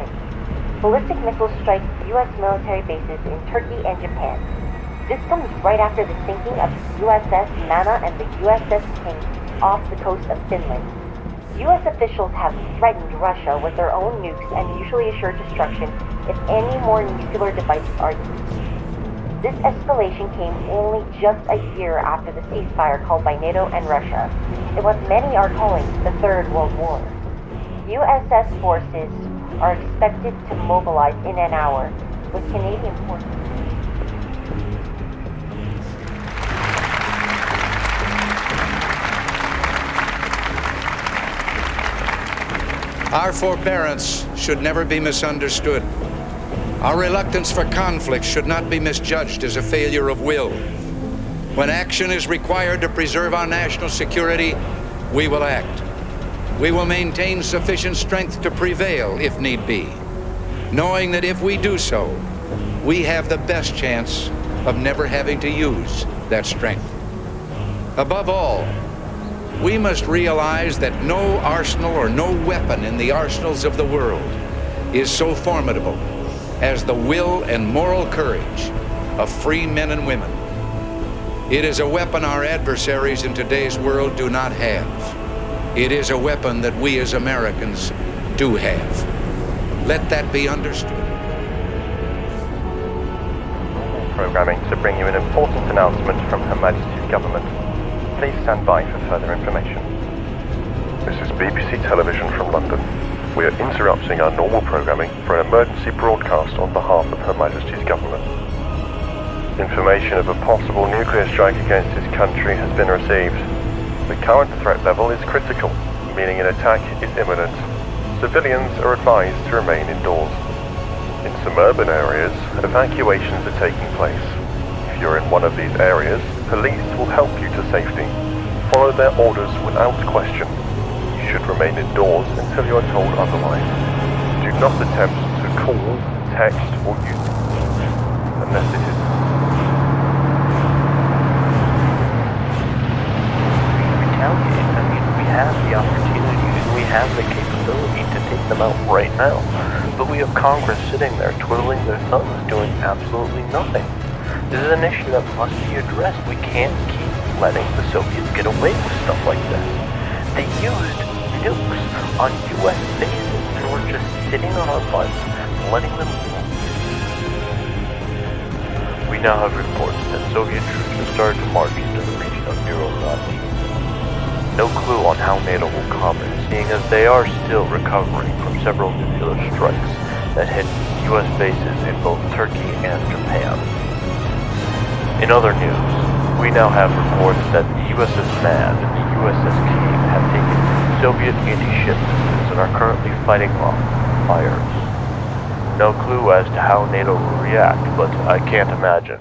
June. Ballistic missiles strike U.S. military bases in Turkey and Japan. This comes right after the sinking of the USS Manh and the USS King off the coast of Finland. U.S. officials have threatened Russia with their own nukes and mutually assured destruction if any more nuclear devices are used. This escalation came only just a year after the ceasefire called by Nato and Russia, in what many are calling the Third World War. USS forces are expected to mobilize in an hour, with Canadian forces. Our forbearance should never be misunderstood. Our reluctance for conflict should not be misjudged as a failure of will. When action is required to preserve our national security, we will act. We will maintain sufficient strength to prevail if need be, knowing that if we do so, we have the best chance of never having to use that strength. Above all, we must realize that no arsenal or no weapon in the arsenals of the world is so formidable as the will and moral courage of free men and women. It is a weapon our adversaries in today's world do not have. It is a weapon that we as Americans do have. Let that be understood. Programming to bring you an important announcement from Her Majesty's Government. Please stand by for further information. This is BBC Television from London. We are interrupting our normal programming for an emergency broadcast on behalf of Her Majesty's Government. Information of a possible nuclear strike against this country has been received. The current threat level is critical, meaning an attack is imminent. Civilians are advised to remain indoors. In suburban areas, evacuations are taking place. If you're in one of these areas, police will help you to safety. Follow their orders without question. You should remain indoors until you are told otherwise. Do not attempt to call, text, or use unless it is. Retaliate. I mean, we have the opportunity and we have the capability to take them out right now. But we have Congress sitting there twiddling their thumbs, doing absolutely nothing. This is an issue that must be addressed. We can't keep letting the Soviets get away with stuff like this. They used nukes on U.S. bases and we're just sitting on our butts, letting them go. We now have reports that Soviet troops have started to march into the region of Virolahti. No clue on how NATO will comment, seeing as they are still recovering from several nuclear strikes that hit U.S. bases in both Turkey and Japan. In other news, we now have reports that the USS Manh and the USS King have taken Soviet antiship missiles and are currently fighting off fires. No clue as to how NATO will react, but I can't imagine